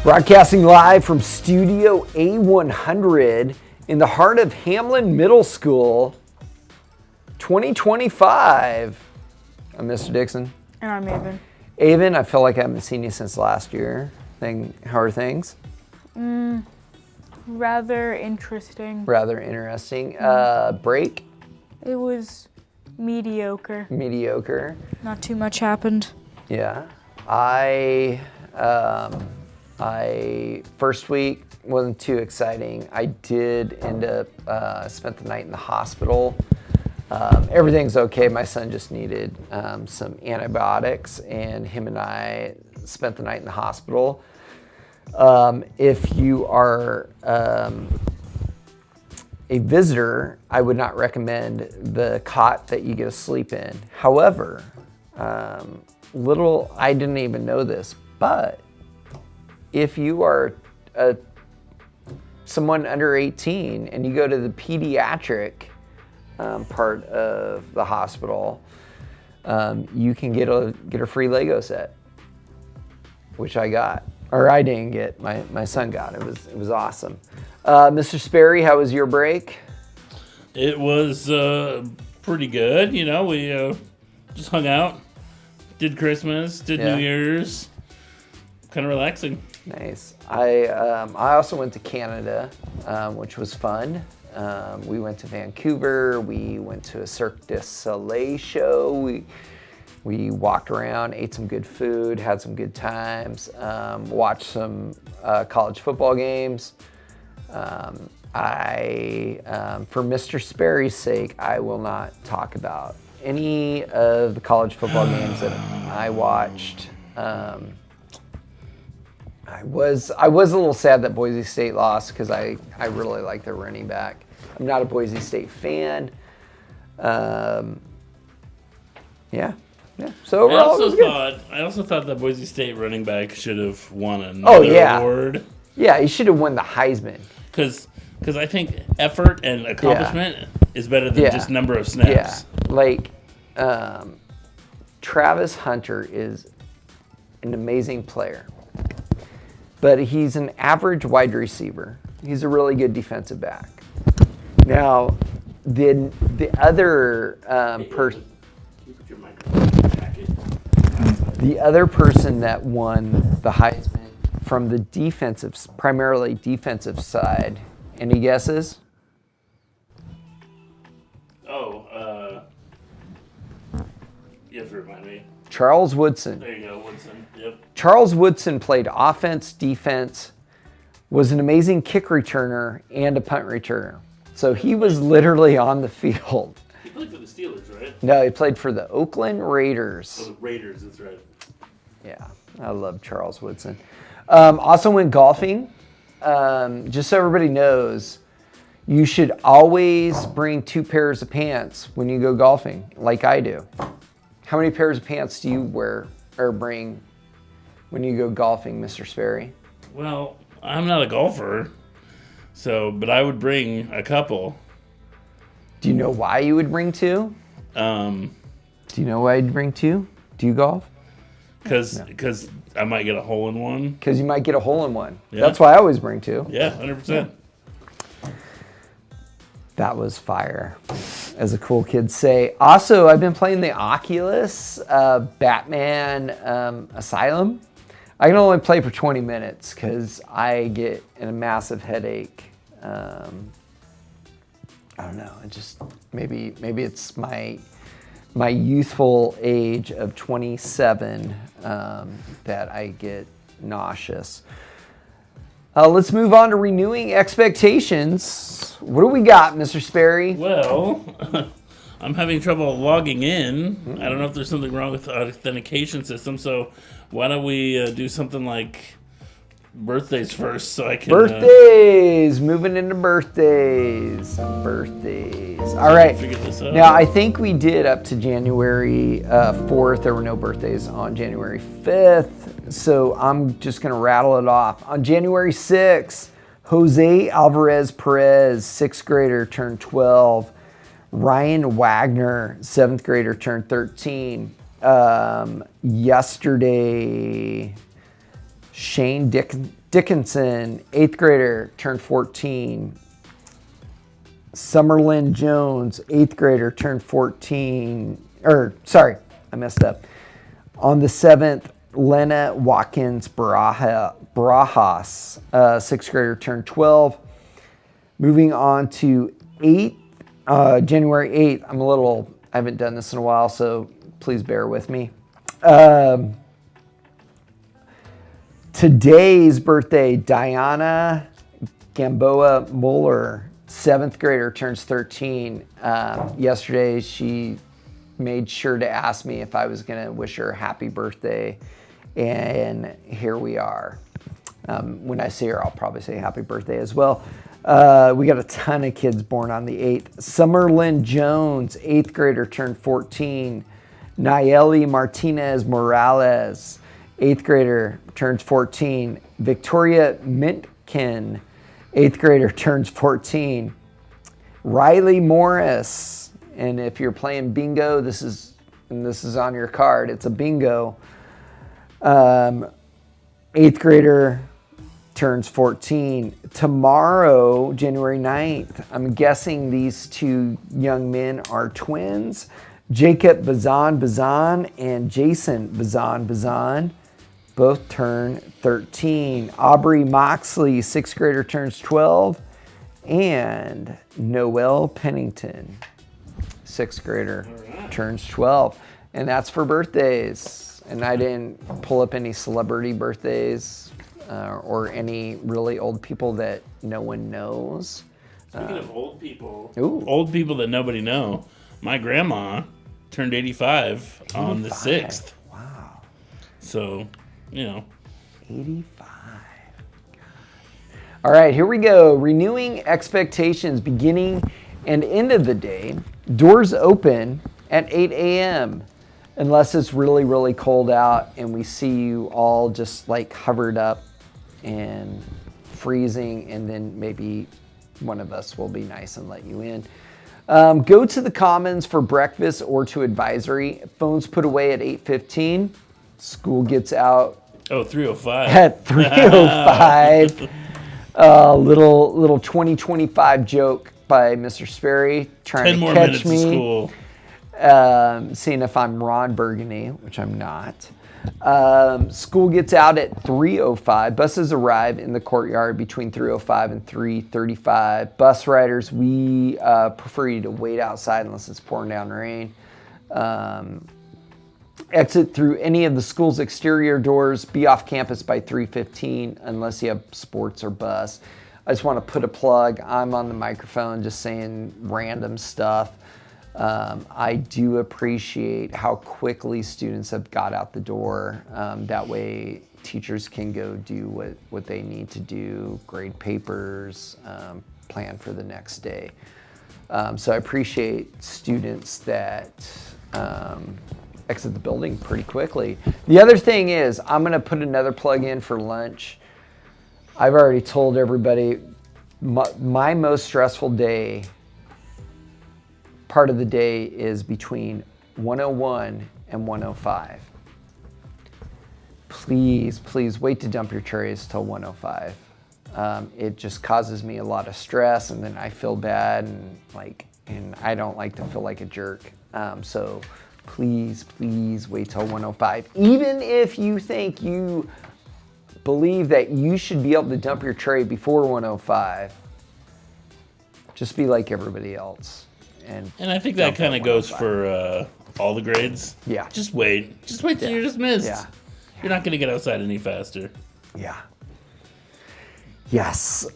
Broadcasting live from Studio A100 in the heart of Hamlin Middle School, 2025. I'm Mr. Dixon. And I'm Avon. Avon, I feel like I haven't seen you since last year. How are things? Rather interesting. Rather interesting. Break? It was mediocre. Mediocre. Not too much happened. Yeah. I first week wasn't too exciting. I did end up spent the night in the hospital. Everything's okay. My son just needed some antibiotics, and him and I spent the night in the hospital. If you are a visitor, I would not recommend the cot that you get to sleep in. However, I didn't even know this, but if you are someone under 18 and you go to the pediatric part of the hospital, you can get a free Lego set, which I got. Or I didn't get, my son got. It was awesome. Mr. Sperry, how was your break? It was pretty good. You know, we just hung out, did Christmas, did New Year's. Kind of relaxing. Nice. I also went to Canada, which was fun. We went to Vancouver. We went to a Cirque du Soleil show. We walked around, ate some good food, had some good times, watched some college football games. For Mr. Sperry's sake, I will not talk about any of the college football games that I watched. I was a little sad that Boise State lost because I really like their running back. I'm not a Boise State fan. Yeah. So overall, I also thought that Boise State running back should have won another award. Yeah, he should have won the Heisman. Because I think effort and accomplishment is better than just number of snaps. Yeah, like Travis Hunter is an amazing player, but he's an average wide receiver. He's a really good defensive back. Now, the other person. The other person that won the Heisman from the primarily defensive side, any guesses? You have to remind me. Charles Woodson. There you go, Woodson. Yep. Charles Woodson played offense, defense, was an amazing kick returner, and a punt returner. So he was literally on the field. He played for the Steelers, right? No, he played for the Oakland Raiders. Oh, the Raiders, that's right. Yeah, I love Charles Woodson. Also went golfing. Just so everybody knows, you should always bring 2 pairs of pants when you go golfing, like I do. How many pairs of pants do you wear or bring when you go golfing, Mr. Sperry? Well, I'm not a golfer, but I would bring a couple. Do you know why you would bring 2? Do you know why you'd bring 2? Do you golf? Because I might get a hole in one. Because you might get a hole in one. Yeah. That's why I always bring 2. Yeah, 100%. That was fire, as the cool kids say. Also, I've been playing the Oculus Batman Asylum. I can only play for 20 minutes because I get a massive headache. I don't know. It just maybe it's my youthful age of 27 that I get nauseous. Let's move on to renewing expectations. What do we got, Mr. Sperry? Well, I'm having trouble logging in. I don't know if there's something wrong with the authentication system, so why don't we do something like birthdays first so I can... Birthdays! Moving into birthdays. All right. Figure this out. Now, I think we did up to January 4th. There were no birthdays on January 5th, so I'm just going to rattle it off. On January 6th, Jose Alvarez Perez, 6th grader, turned 12. Ryan Wagner, 7th grader, turned 13. Yesterday, Shane Dickinson, 8th grader, turned 14. Summerlin Jones, 8th grader, turned 14. I messed up. On the 7th, Lena Watkins Barajas, 6th grader, turned 12. Moving on to January 8th. I haven't done this in a while, so please bear with me. Today's birthday, Diana Gamboa Muller, 7th grader, turns 13. Yesterday, she made sure to ask me if I was going to wish her a happy birthday, and here we are. When I see her, I'll probably say happy birthday as well. We got a ton of kids born on the 8th. Summerlin Jones, 8th grader, turned 14. Nayeli Martinez Morales, 8th grader, turns 14. Victoria Mintkin, 8th grader, turns 14. Riley Morris, and if you're playing bingo, this is on your card. It's a bingo. 8th grader, turns 14. Tomorrow, January 9th, I'm guessing these two young men are twins. Jacob Bazan and Jason Bazan both turn 13. Aubrey Moxley, 6th grader, turns 12. And Noel Pennington, 6th grader, turns 12. And that's for birthdays. And I didn't pull up any celebrity birthdays or any really old people that no one knows. Speaking of old people, Ooh. old people that nobody know, my grandma turned 85 on the 6th. Wow. So, 85. All right, here we go. Renewing expectations, beginning and end of the day. Doors open at 8 a.m. unless it's really, really cold out and we see you all just like hovered up and freezing, and then maybe one of us will be nice and let you in. Go to the Commons for breakfast or to advisory. Phones put away at 8:15. School gets out 3:05. at 3:05. Little 2025 joke by Mr. Sperry trying 10 to more catch minutes of me. school. Seeing if I'm Ron Burgundy, which I'm not. School gets out at 3:05. Buses arrive in the courtyard between 3:05 and 3:35. Bus riders, we prefer you to wait outside unless it's pouring down rain. Exit through any of the school's exterior doors. Be off campus by 3:15 unless you have sports or bus. I just want to put a plug. I'm on the microphone just saying random stuff. I do appreciate how quickly students have got out the door. That way teachers can go do what they need to do, grade papers, plan for the next day. So I appreciate students that exit the building pretty quickly. The other thing is, I'm going to put another plug in for lunch. I've already told everybody my most stressful day, part of the day, is between 101 and 105. Please wait to dump your trays till 105. It just causes me a lot of stress, and then I feel bad, and I don't like to feel like a jerk. So please wait till 105. Even if you think you believe that you should be able to dump your tray before 105, just be like everybody else. And I think that kind of goes for all the grades. Yeah. Just wait till you're dismissed. Yeah. You're not going to get outside any faster. Yeah. Yes.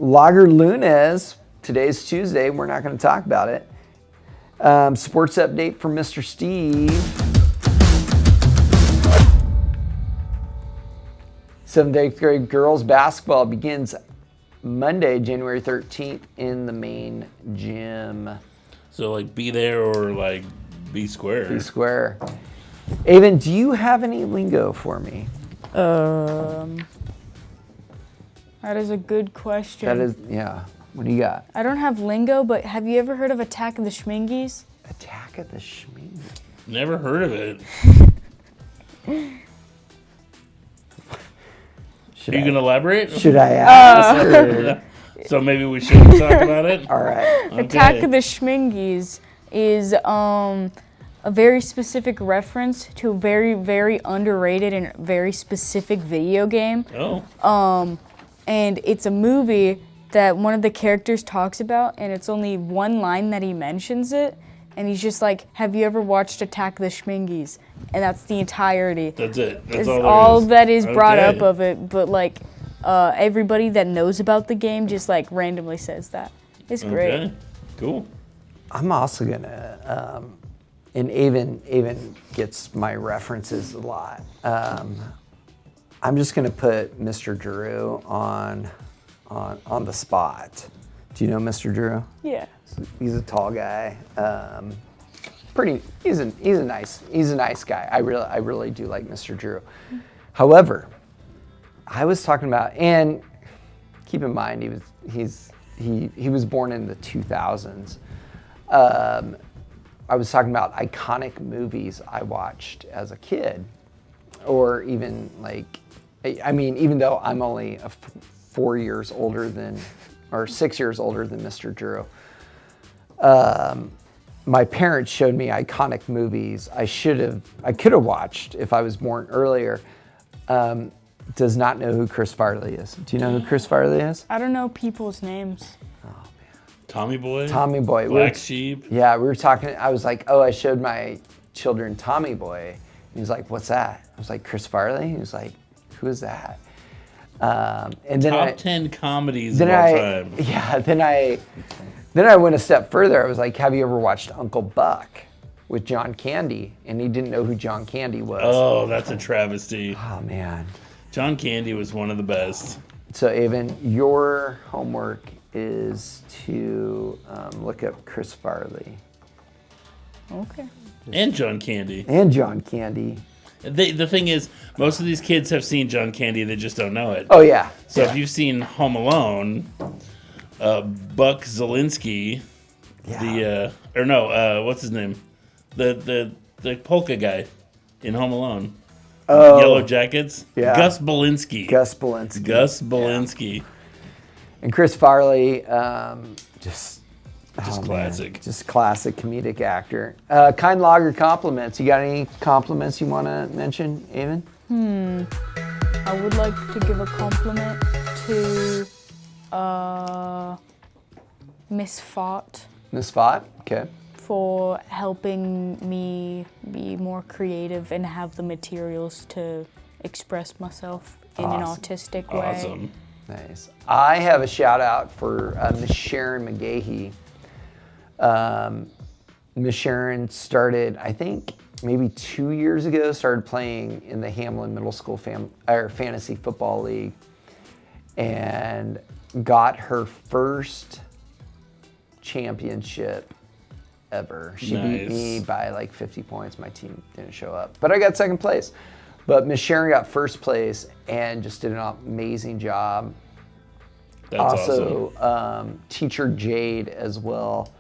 Lager Lunes, today's Tuesday. We're not going to talk about it. Sports update from Mr. Steve. 7th, 8th grade girls basketball begins Monday, January 13th in the main gym. So, be there or, be square. Be square. Avon, do you have any lingo for me? That is a good question. That is, yeah. What do you got? I don't have lingo, but have you ever heard of Attack of the Schmingies? Attack of the Schmink. Never heard of it. Are you going to elaborate? Should I ask? or- So maybe we shouldn't talk about it? All right. Attack Okay. of the Schmingies is a very specific reference to a very, very underrated and very specific video game. Oh. And it's a movie that one of the characters talks about, and it's only one line that he mentions it. And he's just like, have you ever watched Attack of the Schmingies? And that's the entirety. That's it. That's It's all, all there is. that is brought Okay. up of it, but like everybody that knows about the game just like randomly says that. It's great. Okay. Cool. I'm also gonna, and Avon gets my references a lot. I'm just gonna put Mr. Drew on the spot. Do you know Mr. Drew? Yeah. He's a tall guy. He's a nice guy. I really do like Mr. Drew. However, I was talking about, and keep in mind he was born in the 2000s. I was talking about iconic movies I watched as a kid, or even like, I mean, even though I'm only 4 years older than, or 6 years older than Mr. Drew. My parents showed me iconic movies I could have watched if I was born earlier. Does not know who Chris Farley is. Do you know who Chris Farley is? I don't know people's names. Tommy Boy? Tommy Boy. Black Sheep? Yeah, we were talking. I was like, oh, I showed my children Tommy Boy. And he was like, what's that? I was like, Chris Farley? He was like, who is that? And then Top 10 comedies of all time. Yeah, then I went a step further. I was like, have you ever watched Uncle Buck with John Candy? And he didn't know who John Candy was. Oh, that's a travesty. Oh, man. John Candy was one of the best. So, Avon, your homework is to look up Chris Farley. Okay. And John Candy. And John Candy. The thing is, most of these kids have seen John Candy, they just don't know it. Oh, yeah. So if you've seen Home Alone, Buck Zielinski, what's his name? The polka guy in Home Alone. Oh, Yellow Jackets. Yeah. Gus Belinsky. Gus Belinsky. Gus Belinsky. Yeah. And Chris Farley, just Classic. Just classic comedic actor. Kind lager compliments. You got any compliments you want to mention, Avon? I would like to give a compliment to Miss Fott Miss Fott? Okay. for helping me be more creative and have the materials to express myself in an Awesome. autistic way. Awesome. Nice. I have a shout out for Miss Sharon McGahee. Miss Sharon started, I think, maybe 2 years ago, started playing in the Hamlin Middle School Fantasy Football League and got her first championship ever. She beat me by like 50 points. My team didn't show up, but I got second place. But Miss Sharon got first place and just did an amazing job. That's Also, awesome. Teacher Jade as well.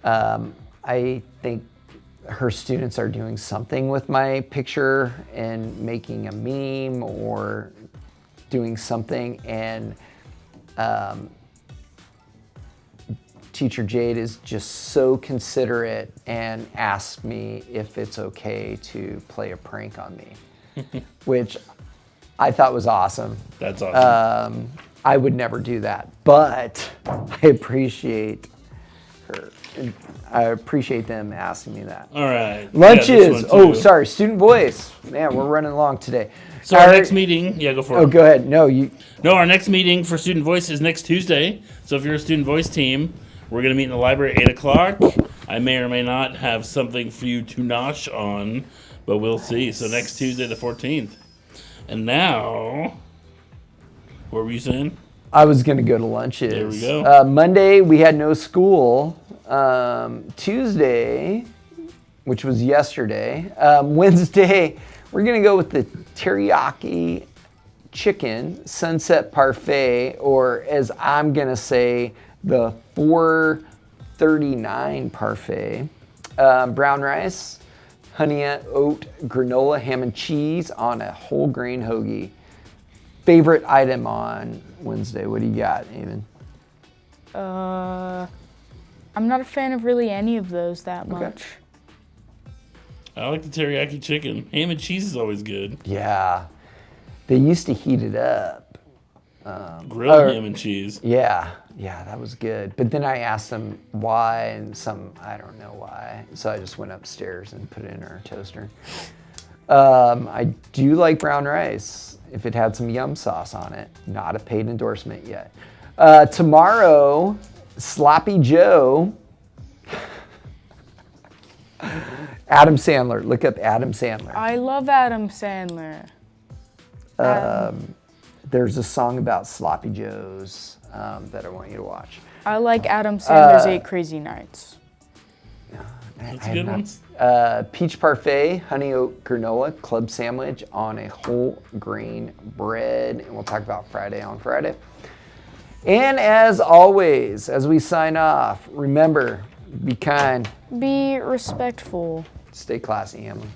I think her students are doing something with my picture and making a meme or doing something. And Teacher Jade is just so considerate and asked me if it's okay to play a prank on me, which I thought was awesome. That's awesome. I would never do that, but I appreciate her. I appreciate them asking me that. All right. Lunches. Yeah, this one Oh, too. sorry. Student voice. Man, we're running along today. So our next meeting, go for it. Oh, go ahead. No, you. No, our next meeting for Student Voice is next Tuesday. So if you're a Student Voice team, we're going to meet in the library at 8 o'clock. I may or may not have something for you to nosh on, but we'll see. So next Tuesday, the 14th. And now, what were you saying? I was going to go to lunches. There we go. Monday, we had no school. Tuesday, which was yesterday. Wednesday, we're going to go with the teriyaki chicken sunset parfait, or as I'm going to say, the 439 parfait. Brown rice, honey oat granola, ham and cheese on a whole grain hoagie. favorite item on Wednesday? What do you got, Eamon? I'm not a fan of really any of those that much. I like the teriyaki chicken. Ham and cheese is always good. Yeah. They used to heat it up. Grilled ham and cheese. Yeah, that was good. But then I asked them why, and I don't know why. So I just went upstairs and put it in our toaster. I do like brown rice if it had some yum sauce on it. Not a paid endorsement yet. Tomorrow, Sloppy Joe. Adam Sandler. Look up Adam Sandler. I love Adam Sandler. There's a song about Sloppy Joes that I want you to watch. I like Adam Sandler's 8 Crazy Nights. That's a good one. Peach parfait, honey oat granola, club sandwich on a whole grain bread. And we'll talk about Friday on Friday. And as always, as we sign off, remember, be kind. Be respectful. Stay classy, Emily.